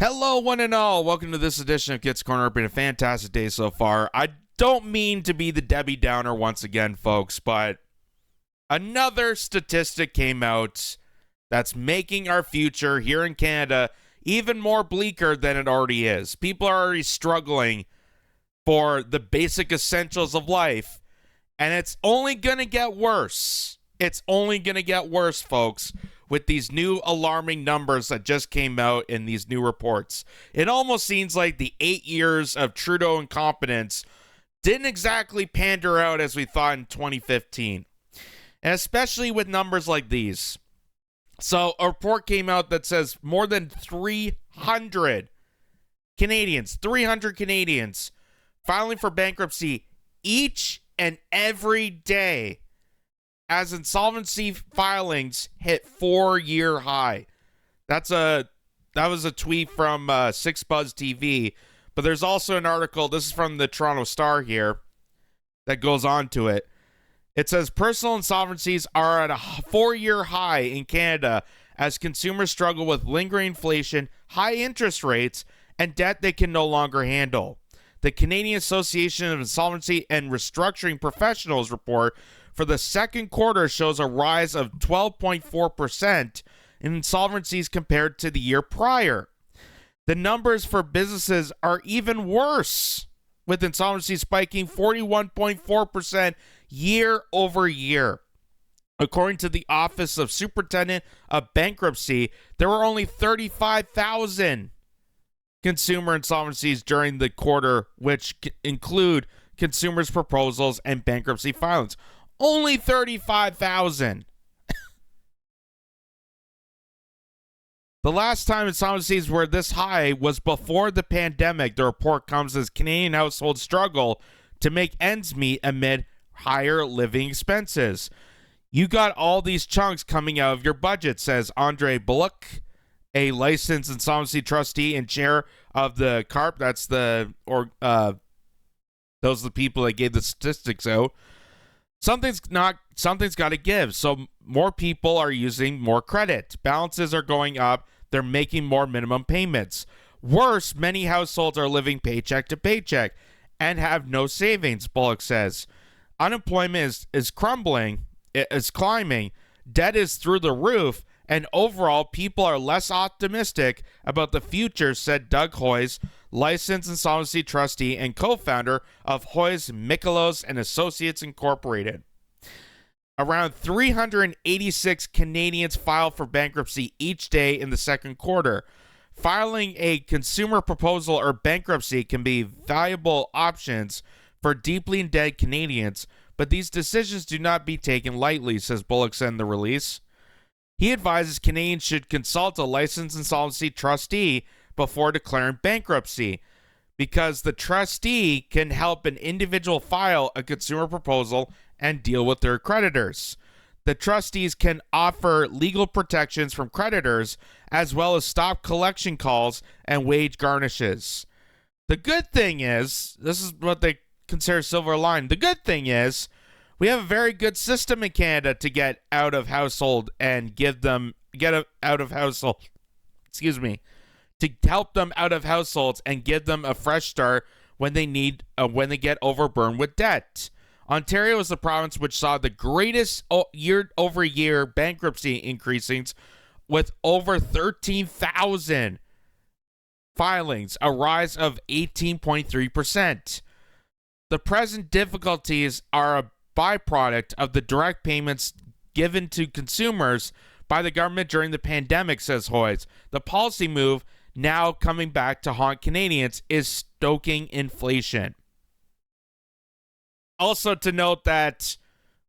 Hello, one and all. Welcome to this edition of Kitz Corner. It's been a fantastic day so far. I don't mean to be the Debbie Downer once again, folks, but another statistic came out that's making our future here in Canada even more bleaker than it already is. People are already struggling for the basic essentials of life, and it's only going to get worse. It's only going to get worse, folks, with these new alarming numbers that just came out in these new reports. It almost seems like the 8 years of Trudeau incompetence didn't exactly pander out as we thought in 2015, and especially with numbers like these. So a report came out that says more than 300 Canadians filing for bankruptcy each and every day as insolvency filings hit 4-year high. That was a tweet from Six Buzz TV, but there's also an article, this is from the Toronto Star here, that goes on to it. It says personal insolvencies are at a 4-year high in Canada as consumers struggle with lingering inflation, high interest rates, and debt they can no longer handle. The Canadian Association of Insolvency and Restructuring Professionals report for the second quarter shows a rise of 12.4% in insolvencies compared to the year prior. The numbers for businesses are even worse, with insolvency spiking 41.4% year over year. According to the Office of Superintendent of Bankruptcy, there were only 35,000 consumer insolvencies during the quarter, which include consumers' proposals and bankruptcy filings. Only 35,000. The last time insolvencies were this high was before the pandemic. The report comes as Canadian households struggle to make ends meet amid higher living expenses. You got all these chunks coming out of your budget, says Andre Bullock, a licensed insolvency trustee and chair of the CARP. That's those are the people that gave the statistics out. Something's got to give. So more people are using more credit. Balances are going up. They're making more minimum payments. Worse, many households are living paycheck to paycheck and have no savings, Bullock says. Unemployment is crumbling, is climbing, debt is through the roof, and overall, people are less optimistic about the future, said Doug Hoyes, licensed insolvency trustee and co-founder of Hoyes, Mikolos and Associates Incorporated. Around 386 Canadians filed for bankruptcy each day in the second quarter. Filing a consumer proposal or bankruptcy can be valuable options for deeply indebted Canadians, but these decisions do not be taken lightly, says Bullock in the release. He advises Canadians should consult a licensed insolvency trustee before declaring bankruptcy, because the trustee can help an individual file a consumer proposal and deal with their creditors. The trustees can offer legal protections from creditors, as well as stop collection calls and wage garnishes. The good thing is, this is what they consider silver lining. The good thing is, we have a very good system in Canada to get out of household and to help them out of households and give them a fresh start when they get overburdened with debt. Ontario is the province which saw the greatest year-over-year bankruptcy increases, with over 13,000 filings, a rise of 18.3%. The present difficulties are a byproduct of the direct payments given to consumers by the government during the pandemic, says Hoyes. The policy move, now coming back to haunt Canadians, is stoking inflation. Also to note that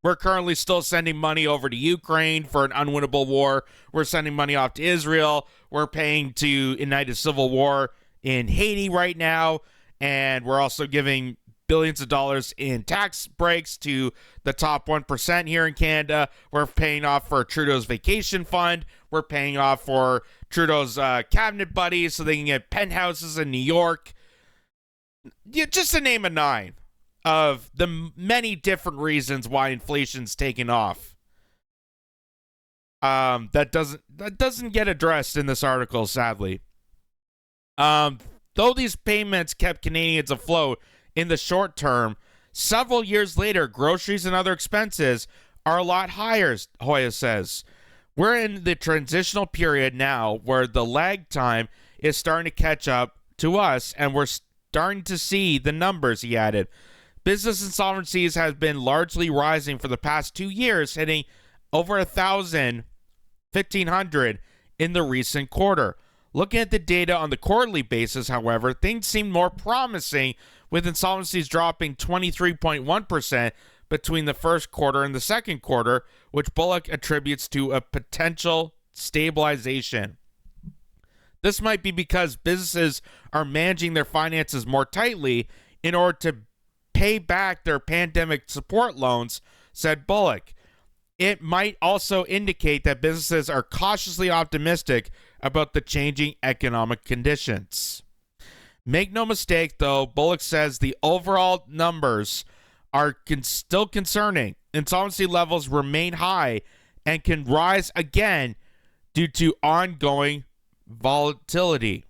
we're currently still sending money over to Ukraine for an unwinnable war. We're sending money off to Israel. We're paying to ignite a civil war in Haiti right now. And we're also giving billions of dollars in tax breaks to the top 1% here in Canada. We're paying off for Trudeau's vacation fund. We're paying off for Trudeau's cabinet buddies so they can get penthouses in New York. Yeah, just to name a 9 of the many different reasons why inflation's taken off. That doesn't get addressed in this article, sadly. Though these payments kept Canadians afloat in the short term, several years later, groceries and other expenses are a lot higher, Hoya says. We're in the transitional period now where the lag time is starting to catch up to us, and we're starting to see the numbers, he added. Business insolvencies have been largely rising for the past 2 years, hitting over 1,500 in the recent quarter. Looking at the data on the quarterly basis, however, things seem more promising, with insolvencies dropping 23.1% between the first quarter and the second quarter, which Bullock attributes to a potential stabilization. This might be because businesses are managing their finances more tightly in order to pay back their pandemic support loans, said Bullock. It might also indicate that businesses are cautiously optimistic about the changing economic conditions. Make no mistake, though, Bullock says the overall numbers are still concerning. Insolvency levels remain high and can rise again due to ongoing volatility.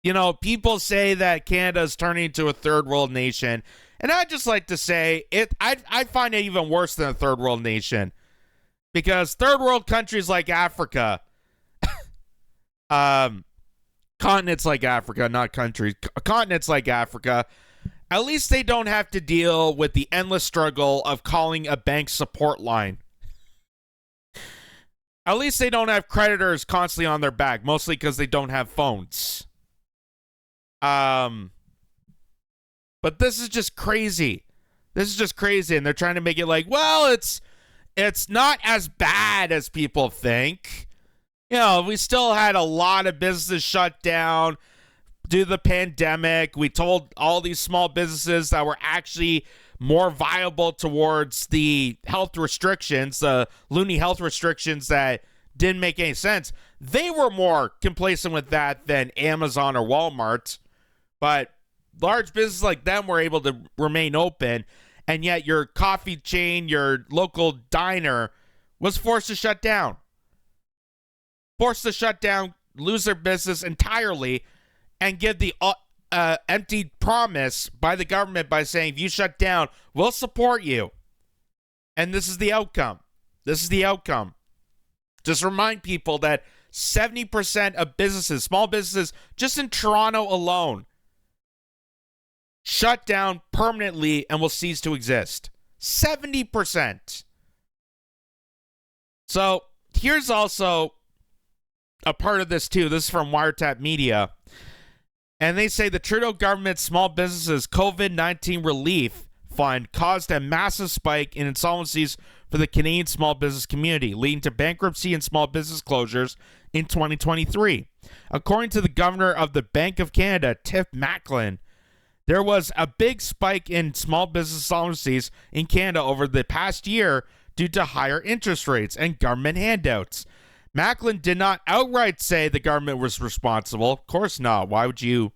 You know, people say that Canada is turning into a third world nation, and I'd just like to say I find it even worse than a third world nation, because third world countries like Africa, continents like Africa, not countries, continents like Africa, at least they don't have to deal with the endless struggle of calling a bank support line. At least they don't have creditors constantly on their back, mostly because they don't have phones. But this is just crazy. This is just crazy, and they're trying to make it like, well, it's not as bad as people think. You know, we still had a lot of businesses shut down due to the pandemic. We told all these small businesses that were actually more viable towards the health restrictions, the loony health restrictions that didn't make any sense. They were more complacent with that than Amazon or Walmart. But large businesses like them were able to remain open, and yet your coffee chain, your local diner was forced to shut down. Forced to shut down, lose their business entirely, and give the empty promise by the government by saying, if you shut down, we'll support you. And this is the outcome. This is the outcome. Just remind people that 70% of businesses, small businesses, just in Toronto alone, shut down permanently and will cease to exist. 70%. So here's also a part of this too. This is from Wiretap Media. And they say the Trudeau government's small businesses COVID-19 relief fund caused a massive spike in insolvencies for the Canadian small business community, leading to bankruptcy and small business closures in 2023. According to the governor of the Bank of Canada, Tiff Macklin, there was a big spike in small business insolvencies in Canada over the past year due to higher interest rates and government handouts. Macklin did not outright say the government was responsible. Of course not. Why would you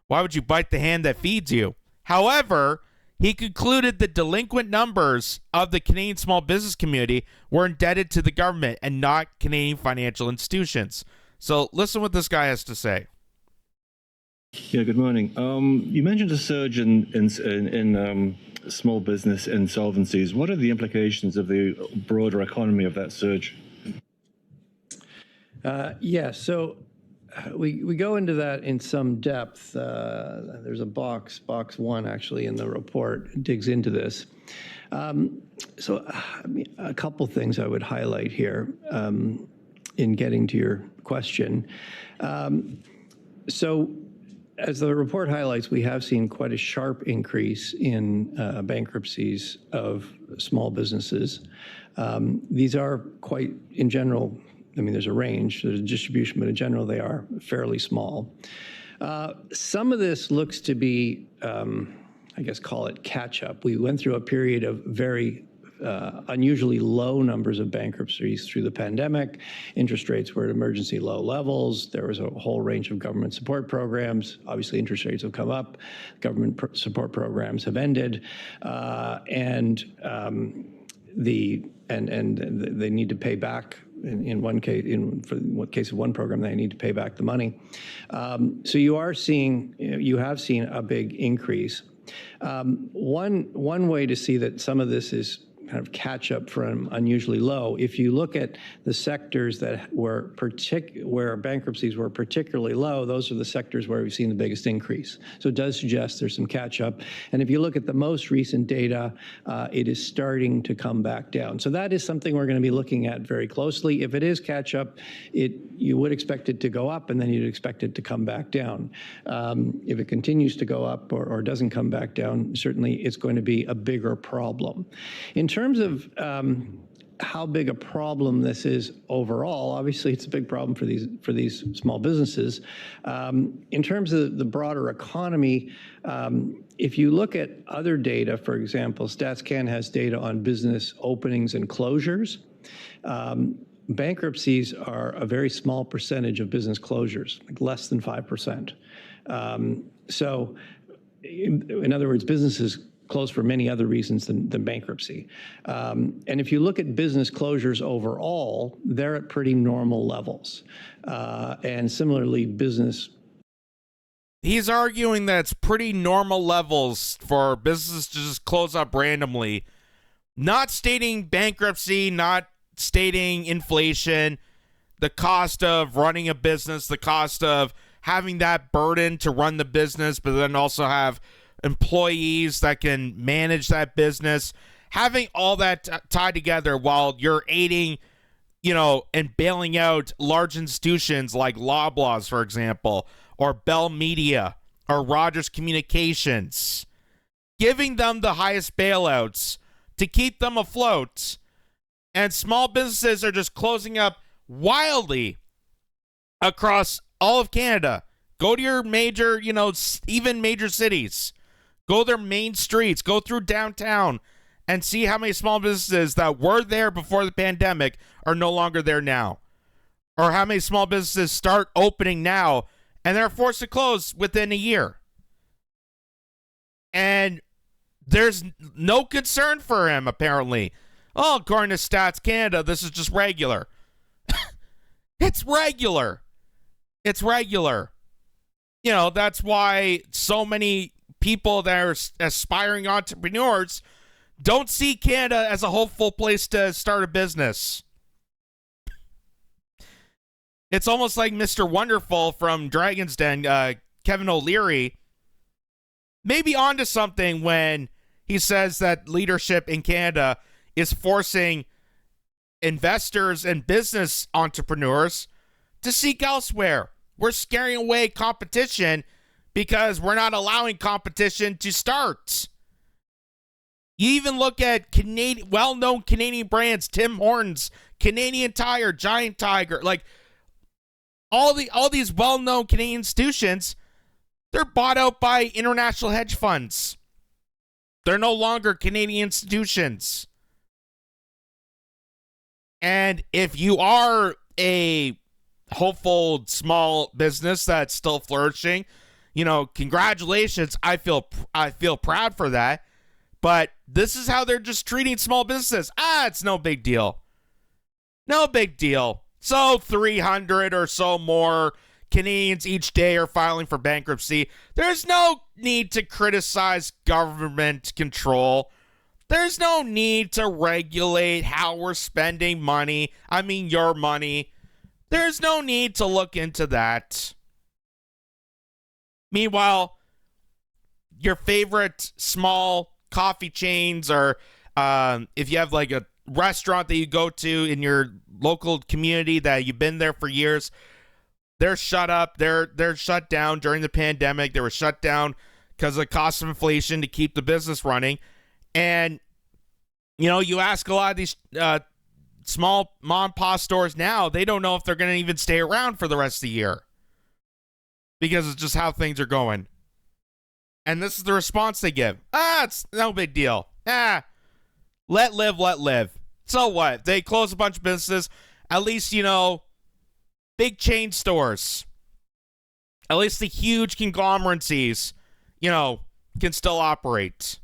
bite the hand that feeds you? However, he concluded the delinquent numbers of the Canadian small business community were indebted to the government and not Canadian financial institutions. So listen what this guy has to say. Yeah, good morning. You mentioned a surge in small business insolvencies. What are the implications of the broader economy of that surge? So we go into that in some depth. There's a box one actually in the report digs into this. A couple things I would highlight here in getting to your question. As the report highlights, we have seen quite a sharp increase in bankruptcies of small businesses. These are quite, in general, I mean, there's a range, there's a distribution, but in general, they are fairly small. Some of this looks to be, call it catch up. We went through a period of very unusually low numbers of bankruptcies through the pandemic. Interest rates were at emergency low levels. There was a whole range of government support programs. Obviously, interest rates have come up. Government support programs have ended. they need to pay back. In one case, for the case of one program, they need to pay back the money. So you have seen a big increase. One way to see that some of this is kind of catch up from unusually low. If you look at the sectors that were where bankruptcies were particularly low, those are the sectors where we've seen the biggest increase. So it does suggest there's some catch up. And if you look at the most recent data, it is starting to come back down. So that is something we're going to be looking at very closely. If it is catch up, you would expect it to go up, and then you'd expect it to come back down. If it continues to go up or doesn't come back down, certainly it's going to be a bigger problem. In terms of how big a problem this is overall, obviously it's a big problem for these small businesses. In terms of the broader economy, if you look at other data, for example, StatsCan has data on business openings and closures. Bankruptcies are a very small percentage of business closures, like less than 5%. So, in other words, businesses close for many other reasons than bankruptcy. And if you look at business closures overall, they're at pretty normal levels. And similarly, He's arguing that it's pretty normal levels for businesses to just close up randomly, not stating bankruptcy, not stating inflation, the cost of running a business, the cost of having that burden to run the business, but then also have employees that can manage that business, having all that tied together while you're aiding, and bailing out large institutions like Loblaws, for example, or Bell Media or Rogers Communications, giving them the highest bailouts to keep them afloat, and small businesses are just closing up wildly across all of Canada. Go to your major, even major cities. Go their main streets, go through downtown, and see how many small businesses that were there before the pandemic are no longer there now. Or how many small businesses start opening now and they're forced to close within a year. And there's no concern for him, apparently. Oh, according to Stats Canada, this is just regular. It's regular. It's regular. That's why so many people that are aspiring entrepreneurs don't see Canada as a hopeful place to start a business. It's almost like Mr. Wonderful from Dragon's Den, Kevin O'Leary, maybe onto something when he says that leadership in Canada is forcing investors and business entrepreneurs to seek elsewhere. We're scaring away competition because we're not allowing competition to start. You even look at well-known Canadian brands, Tim Hortons, Canadian Tire, Giant Tiger, like all these well-known Canadian institutions, they're bought out by international hedge funds. They're no longer Canadian institutions. And if you are a hopeful small business that's still flourishing, congratulations. I feel proud for that. But this is how they're just treating small businesses. It's no big deal. No big deal. So 300 or so more Canadians each day are filing for bankruptcy. There's no need to criticize government control. There's no need to regulate how we're spending money. I mean, your money. There's no need to look into that. Meanwhile, your favorite small coffee chains, or if you have like a restaurant that you go to in your local community that you've been there for years, they're shut up. They're shut down during the pandemic. They were shut down because of the cost of inflation to keep the business running. And, you ask a lot of these small mom and pop stores now, they don't know if they're going to even stay around for the rest of the year because it's just how things are going. And this is the response they give. It's no big deal. Let live. So what? They close a bunch of businesses. At least, big chain stores. At least the huge conglomeracies, can still operate.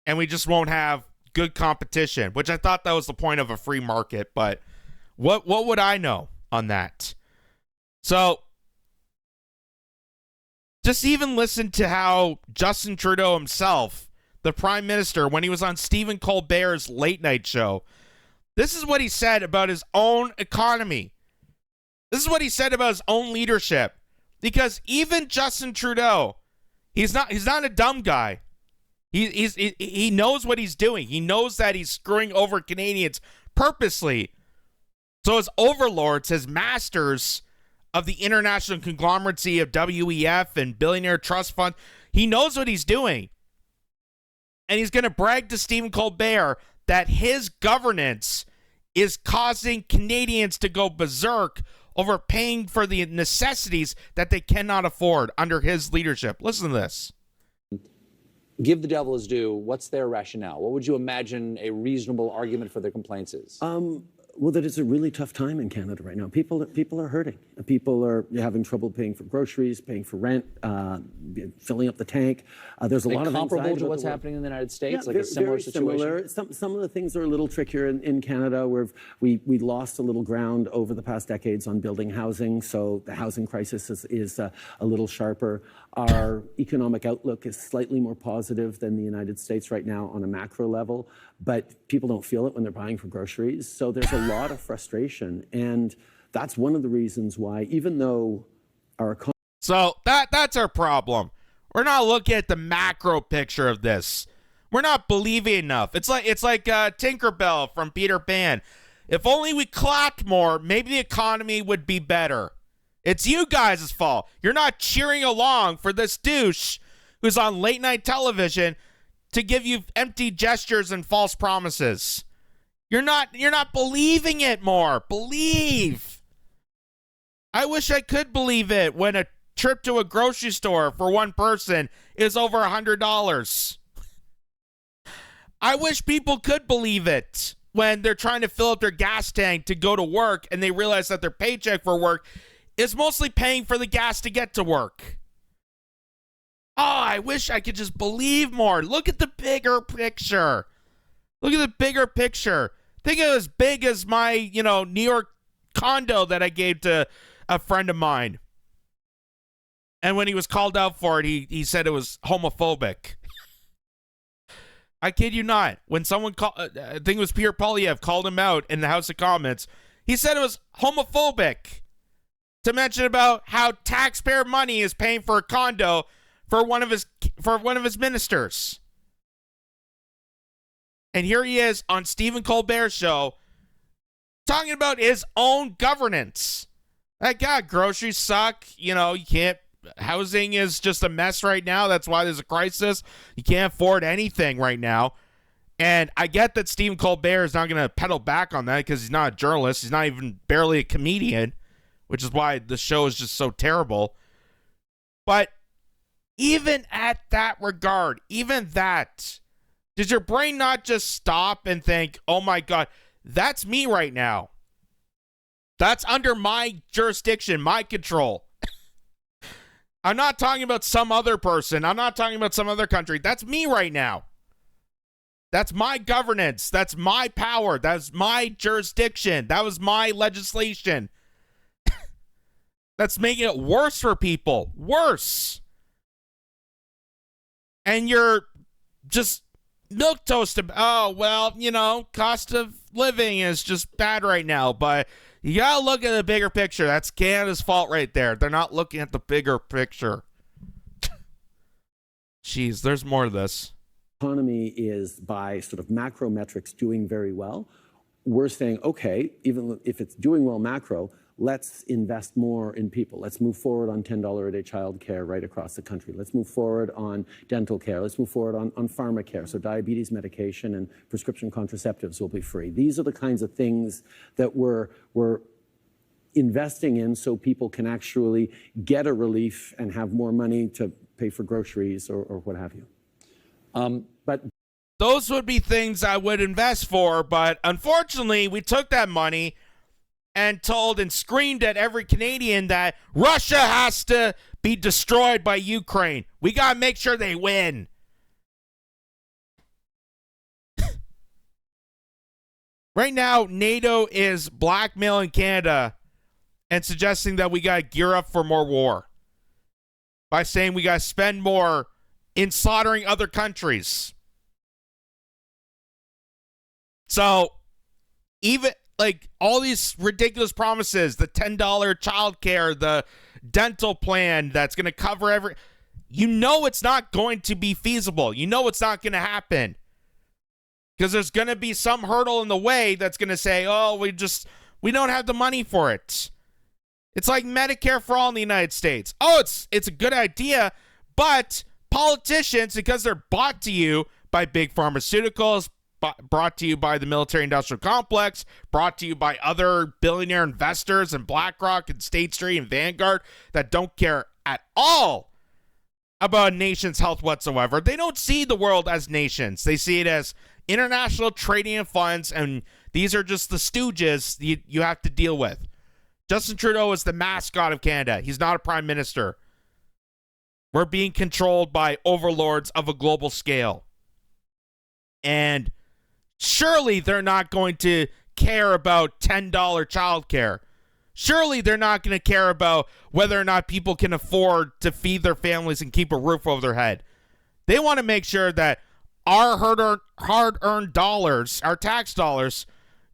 And we just won't have good competition, which I thought that was the point of a free market, but what would I know on that? So just even listen to how Justin Trudeau himself, the prime minister, when he was on Stephen Colbert's late night show, this is what he said about his own economy. This is what he said about his own leadership. Because even Justin Trudeau, he's not a dumb guy. He knows what he's doing. He knows that he's screwing over Canadians purposely. So his overlords, his masters of the international conglomeracy of WEF and billionaire trust fund, he knows what he's doing. And he's going to brag to Stephen Colbert that his governance is causing Canadians to go berserk over paying for the necessities that they cannot afford under his leadership. Listen to this. Give the devil his due. What's their rationale? What would you imagine a reasonable argument for their complaints is? Well, that it's a really tough time in Canada right now. People are hurting. People are having trouble paying for groceries, paying for rent, filling up the tank. There's a lot of comparable anxiety to about what's the world. happening in the United States, Yeah, like a similar very situation. Similar. Some of the things are a little trickier in Canada, where we lost a little ground over the past decades on building housing, so the housing crisis is a little sharper. Our economic outlook is slightly more positive than the United States right now on a macro level, but people don't feel it when they're buying for groceries. So there's a lot of frustration, and that's one of the reasons why, even though our economy... So that's our problem. We're not looking at the macro picture of this. We're not believing enough. It's like Tinkerbell from Peter Pan. If only we clapped more, maybe the economy would be better. It's you guys' fault. You're not cheering along for this douche who's on late night television to give you empty gestures and false promises. You're not believing it more. Believe. I wish I could believe it when a trip to a grocery store for one person is over $100. I wish people could believe it when they're trying to fill up their gas tank to go to work and they realize that their paycheck for work is mostly paying for the gas to get to work. Oh, I wish I could just believe more. Look at the bigger picture. Look at the bigger picture. Think of it as big as my, New York condo that I gave to a friend of mine. And when he was called out for it, he said it was homophobic. I kid you not. When someone I think it was Pierre Poilievre called him out in the House of Commons, he said it was homophobic to mention about how taxpayer money is paying for a condo for one of his ministers. And here he is on Stephen Colbert's show talking about his own governance. Like, God, groceries suck. You can't. Housing is just a mess right now. That's why there's a crisis. You can't afford anything right now. And I get that Stephen Colbert is not going to pedal back on that because he's not a journalist. He's not even barely a comedian, which is why the show is just so terrible. But even at that regard, even that, does your brain not just stop and think, oh my God, that's me right now. That's under my jurisdiction, my control. I'm not talking about some other person. I'm not talking about some other country. That's me right now. That's my governance. That's my power. That's my jurisdiction. That was my legislation. That's making it worse for people. Worse. And you're just milquetoast. Oh, well, cost of living is just bad right now. But you got to look at the bigger picture. That's Canada's fault right there. They're not looking at the bigger picture. Jeez, there's more to this. Economy is, by sort of macro metrics, doing very well. We're saying, okay, even if it's doing well macro, let's invest more in people. Let's move forward on $10 a day child care right across the country. Let's move forward on dental care. Let's move forward on pharma care. So diabetes medication and prescription contraceptives will be free. These are the kinds of things that we're investing in so people can actually get a relief and have more money to pay for groceries or what have you. But those would be things I would invest for, but unfortunately, we took that money and told and screamed at every Canadian that Russia has to be destroyed by Ukraine. We got to make sure they win. Right now, NATO is blackmailing Canada and suggesting that we got to gear up for more war by saying we got to spend more in slaughtering other countries. So, even like all these ridiculous promises, the $10 childcare, the dental plan that's going to cover every, it's not going to be feasible. It's not going to happen because there's going to be some hurdle in the way that's going to say, oh, we don't have the money for it. It's like Medicare for all in the United States. Oh, it's a good idea, but politicians, because they're bought to you by big pharmaceuticals, brought to you by the military-industrial complex, brought to you by other billionaire investors and BlackRock and State Street and Vanguard that don't care at all about a nation's health whatsoever. They don't see the world as nations. They see it as international trading and funds, and these are just the stooges you have to deal with. Justin Trudeau is the mascot of Canada. He's not a prime minister. We're being controlled by overlords of a global scale. And surely they're not going to care about $10 childcare. Surely they're not going to care about whether or not people can afford to feed their families and keep a roof over their head. They want to make sure that our hard-earned dollars, our tax dollars,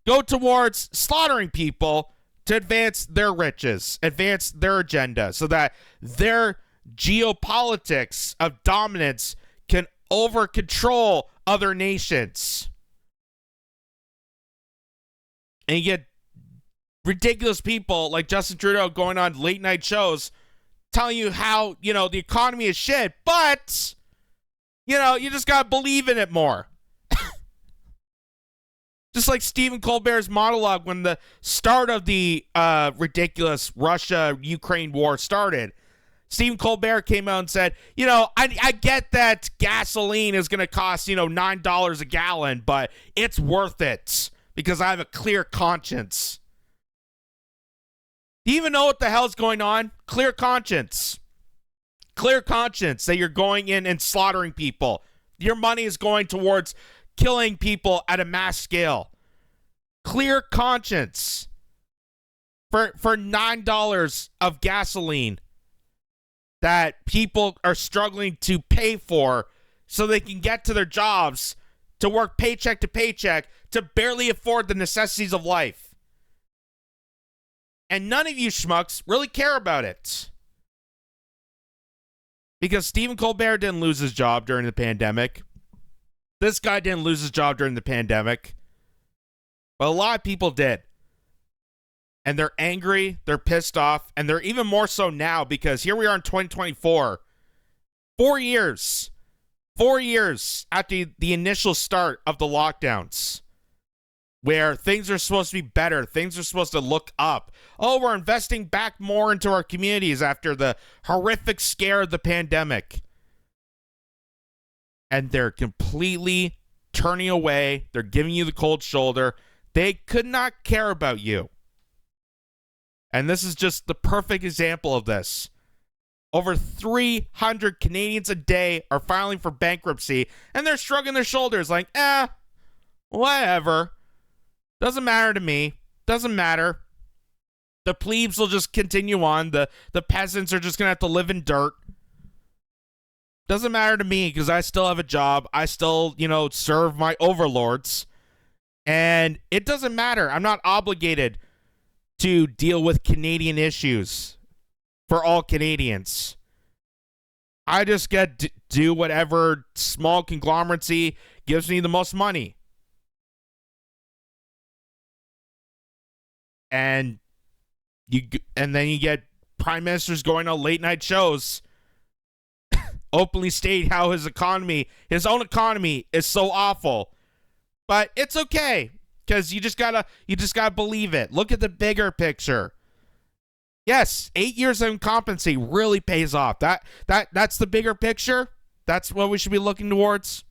go towards slaughtering people to advance their riches, advance their agenda, so that their geopolitics of dominance can over-control other nations. And you get ridiculous people like Justin Trudeau going on late night shows telling you how, the economy is shit, but, you just got to believe in it more. Just like Stephen Colbert's monologue when the start of the ridiculous Russia-Ukraine war started. Stephen Colbert came out and said, I get that gasoline is going to cost, $9 a gallon, but it's worth it because I have a clear conscience. Do you even know what the hell's going on? Clear conscience. Clear conscience that you're going in and slaughtering people. Your money is going towards killing people at a mass scale. Clear conscience for $9 of gasoline that people are struggling to pay for so they can get to their jobs, to work paycheck to paycheck, to barely afford the necessities of life. And none of you schmucks really care about it. Because Stephen Colbert didn't lose his job during the pandemic. This guy didn't lose his job during the pandemic. But a lot of people did. And they're angry, they're pissed off, and they're even more so now because here we are in 2024. 4 years. 4 years after the initial start of the lockdowns. Where things are supposed to be better. Things are supposed to look up. Oh, we're investing back more into our communities after the horrific scare of the pandemic. And they're completely turning away. They're giving you the cold shoulder. They could not care about you. And this is just the perfect example of this. Over 300 Canadians a day are filing for bankruptcy, and they're shrugging their shoulders like, whatever. Doesn't matter to me. Doesn't matter. The plebes will just continue on. The peasants are just going to have to live in dirt. Doesn't matter to me because I still have a job. I still, serve my overlords. And it doesn't matter. I'm not obligated to deal with Canadian issues for all Canadians. I just get to do whatever small conglomeracy gives me the most money. And then you get prime ministers going on late night shows openly state how his own economy is so awful. But it's okay because you just gotta believe it. Look at the bigger picture. Yes, 8 years of incompetency really pays off. That's the bigger picture. That's what we should be looking towards.